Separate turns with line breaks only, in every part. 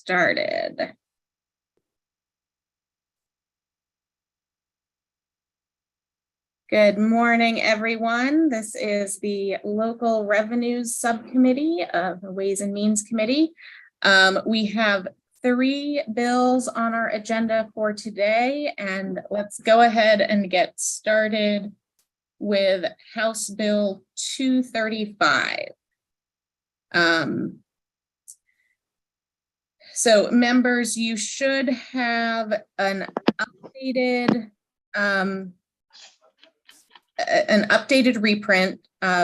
started. Good morning, everyone. This is the Local Revenues Subcommittee of the Ways and Means Committee. We have 3 bills on our agenda for today, and let's go ahead and get started with House Bill 235. So members, you should have an updated reprint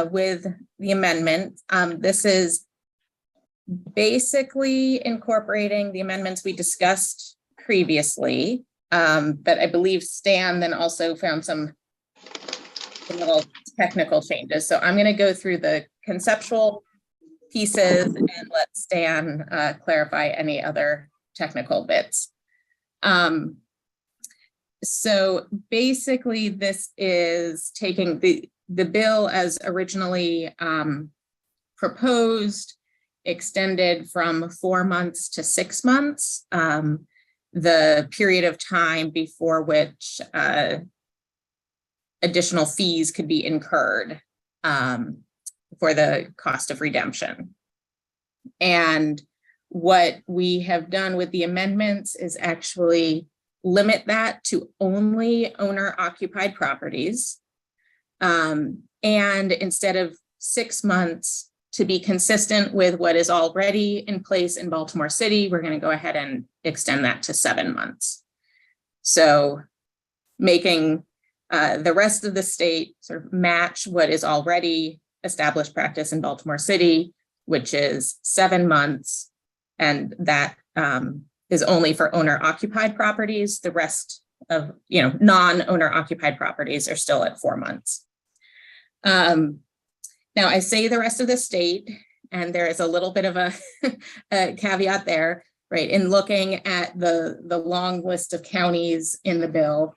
with the amendment. This is basically incorporating the amendments we discussed previously, but I believe Stan then also found some little technical changes. So I'm going to go through the conceptual pieces and let Stan clarify any other technical bits. So basically, this is taking the bill as originally proposed, extended from 4 months to 6 months, the period of time before which additional fees could be incurred for the cost of redemption. And what we have done with the amendments is actually limit that to only owner-occupied properties. And instead of 6 months, to be consistent with what is already in place in Baltimore City, we're going to go ahead and extend that to 7 months. So making the rest of the state sort of match what is already established practice in Baltimore City, which is 7 months, and that is only for owner-occupied properties. The rest of non-owner-occupied properties are still at 4 months. Now, I say the rest of the state, and there is a little bit of a caveat there, right? In looking at the long list of counties in the bill,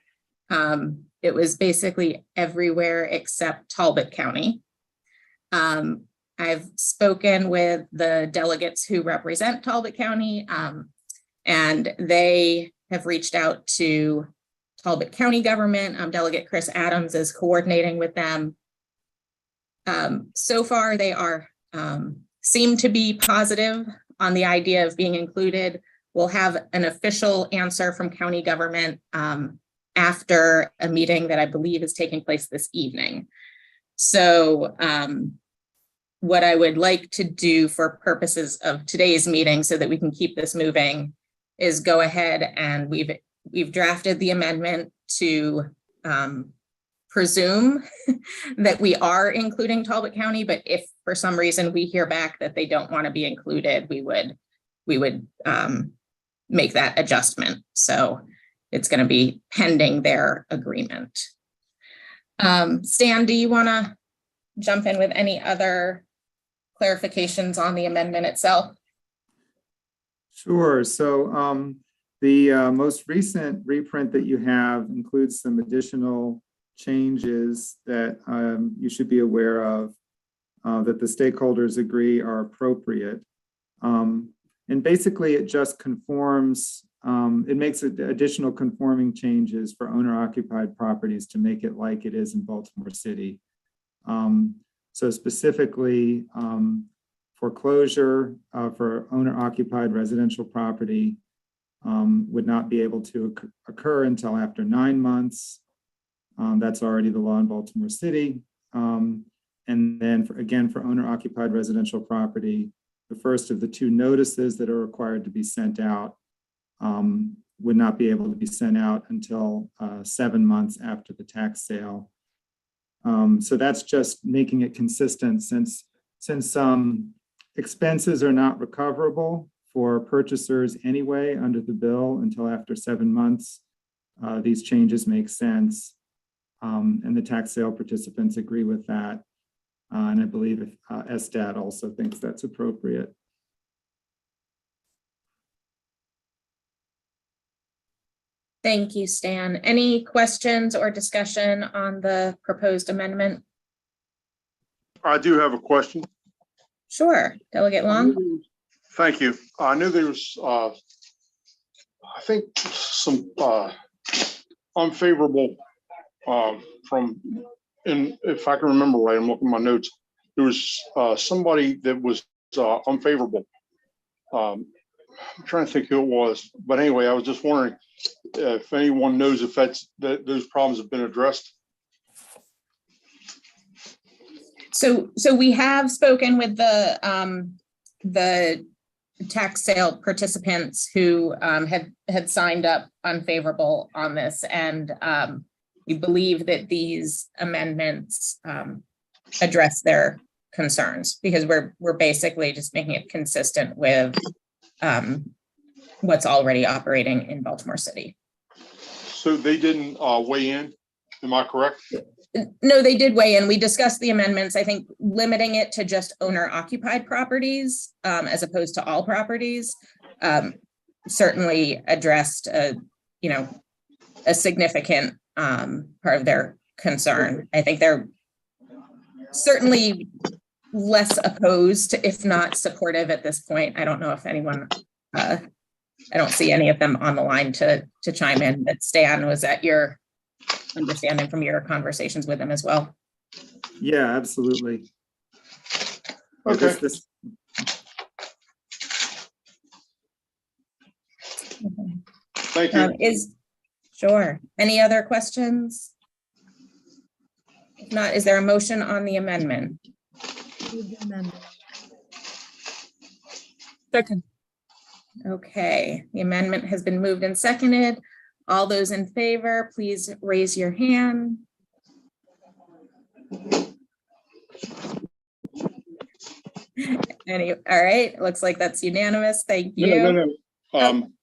it was basically everywhere except Talbot County. I've spoken with the delegates who represent Talbot County, and they have reached out to Talbot County government. Delegate Chris Adams is coordinating with them. So far, they are seem to be positive on the idea of being included. We'll have an official answer from county government after a meeting that I believe is taking place this evening. So what I would like to do for purposes of today's meeting so that we can keep this moving is go ahead and we've drafted the amendment to presume that we are including Talbot County, but if for some reason we hear back that they don't want to be included, we would make that adjustment. So it's going to be pending their agreement. Stan, do you want to jump in with any other clarifications on the amendment itself?
Sure. So the most recent reprint that you have includes some additional changes that you should be aware of that the stakeholders agree are appropriate. And basically it just conforms, it makes additional conforming changes for owner-occupied properties to make it like it is in Baltimore City. So specifically, foreclosure for owner-occupied residential property would not be able to occur until after 9 months. That's already the law in Baltimore City. And then for owner-occupied residential property, the first of the 2 notices that are required to be sent out would not be able to be sent out until 7 months after the tax sale. So that's just making it consistent since expenses are not recoverable for purchasers anyway under the bill until after 7 months. These changes make sense. And the tax sale participants agree with that. And I believe SDAT also thinks that's appropriate.
Thank you, Stan. Any questions or discussion on the proposed amendment?
I do have a question.
Sure, Delegate Long.
Thank you. I knew there was, I think, some unfavorable from, and if I can remember right, I'm looking at my notes. There was somebody that was unfavorable. I'm trying to think who it was, but anyway, I was just wondering if anyone knows if those problems have been addressed.
So we have spoken with the tax sale participants who had signed up unfavorable on this, and we believe that these amendments address their concerns, because we're basically just making it consistent with what's already operating in Baltimore City.
So they didn't weigh in, am I correct?
No, they did weigh in. We discussed the amendments. I think limiting it to just owner-occupied properties as opposed to all properties certainly addressed a significant part of their concern. I think they're certainly less opposed, if not supportive at this point. I don't know if anyone, I don't see any of them on the line to chime in, but Stan, was that your understanding from your conversations with them as well?
Yeah, absolutely.
Okay. Thank you.
Sure. Any other questions? If not, is there a motion on the amendment?
Second.
Okay, the amendment has been moved and seconded. All those in favor, please raise your hand. All right, looks like that's unanimous. Thank you.
No.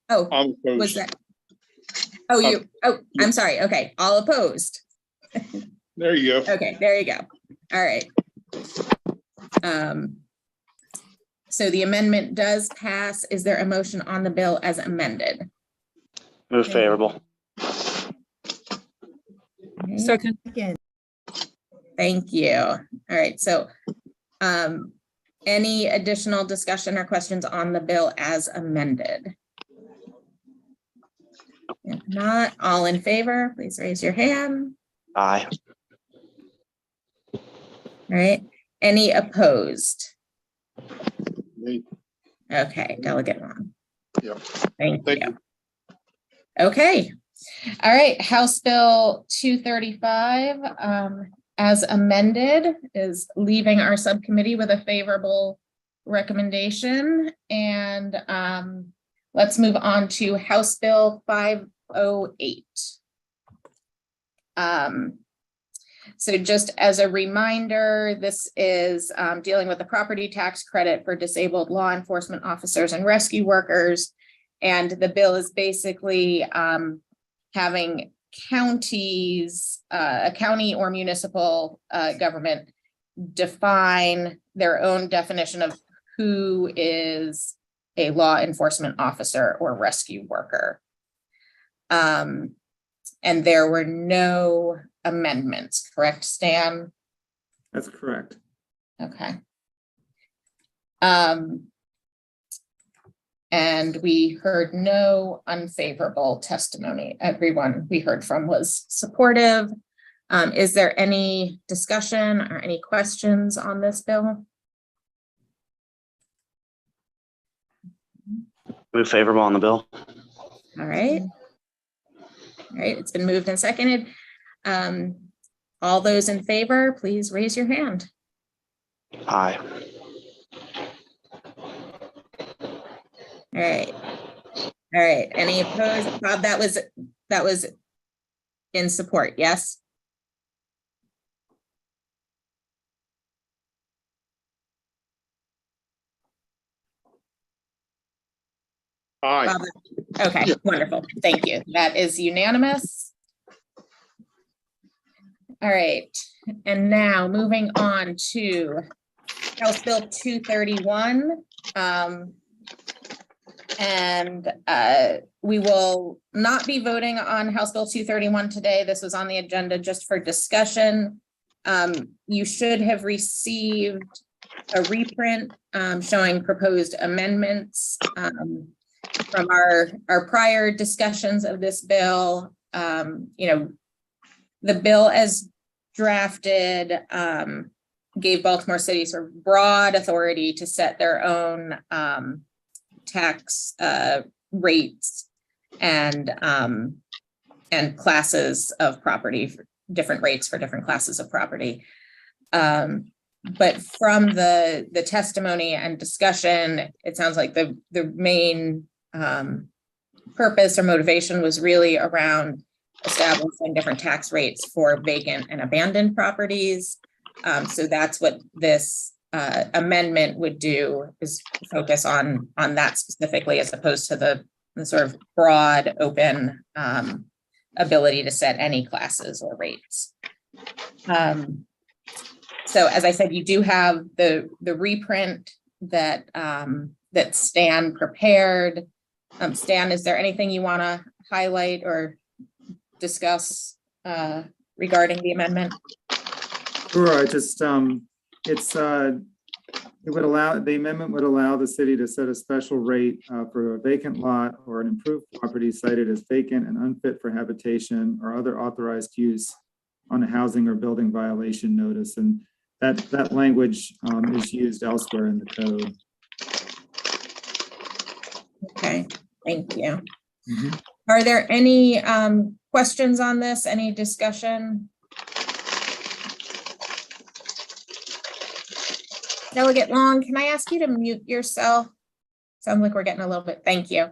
Oh,
I'm opposed.
was that? I'm sorry. Okay, all opposed.
There you go.
Okay, there you go. All right. So the amendment does pass. Is there a motion on the bill as amended?
Move favorable.
Okay,
Second.
thank you. All right, so any additional discussion or questions on the bill as amended? If not, all in favor, please raise your hand.
Aye.
All right, any opposed?
Me.
Okay, Delegate Ron.
Yep.
Thank
Thank
you.
you.
Okay. All right, House Bill 235 as amended is leaving our subcommittee with a favorable recommendation. And let's move on to House Bill 508. So just as a reminder, this is dealing with the property tax credit for disabled law enforcement officers and rescue workers. And the bill is basically having counties, a county or municipal government define their own definition of who is a law enforcement officer or rescue worker. And there were no amendments, correct, Stan?
That's correct.
Okay. And we heard no unfavorable testimony. Everyone we heard from was supportive. Is there any discussion or any questions on this bill?
Move favorable on the bill.
All right. All right, it's been moved and seconded. All those in favor, please raise your hand.
Aye.
All right. All right. Any opposed? Bob, that was in support, yes?
Aye.
Bob, okay,
Yeah.
wonderful. Thank you. That is unanimous. All right. And now moving on to House Bill 231. We will not be voting on House Bill 231 today. This was on the agenda just for discussion. You should have received a reprint showing proposed amendments from our prior discussions of this bill. The bill as drafted gave Baltimore City sort of broad authority to set their own tax rates and classes of property, different rates for different classes of property. But from the testimony and discussion, it sounds like the main purpose or motivation was really around establishing different tax rates for vacant and abandoned properties. So that's what this amendment would do, is focus on that specifically, as opposed to the sort of broad open ability to set any classes or rates. So as I said, you do have the reprint that that Stan prepared. Stan, is there anything you want to highlight or discuss regarding the amendment?
Sure, I just, it would allow, the amendment would allow the city to set a special rate for a vacant lot or an improved property cited as vacant and unfit for habitation or other authorized use on a housing or building violation notice. And that language is used elsewhere in the code.
Okay, thank you.
Mm-hmm.
Are there any questions on this? Any discussion? Delegate Long, can I ask you to mute yourself? Sounds like we're getting a little bit, thank you.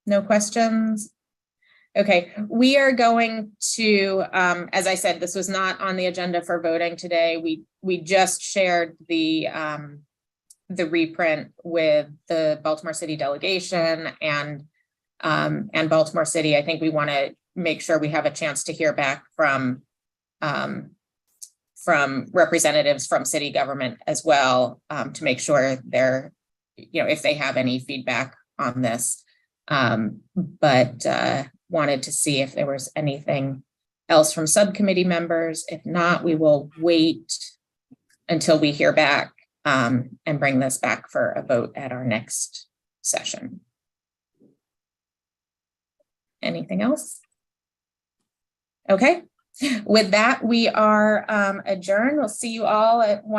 No questions? Okay, we are going to, as I said, this was not on the agenda for voting today. We just shared the reprint with the Baltimore City delegation and Baltimore City. I think we want to make sure we have a chance to hear back from representatives from city government as well, to make sure they're, if they have any feedback on this. But wanted to see if there was anything else from subcommittee members. If not, we will wait until we hear back and bring this back for a vote at our next session. Anything else? Okay, with that, we are adjourned. We'll see you all at 1.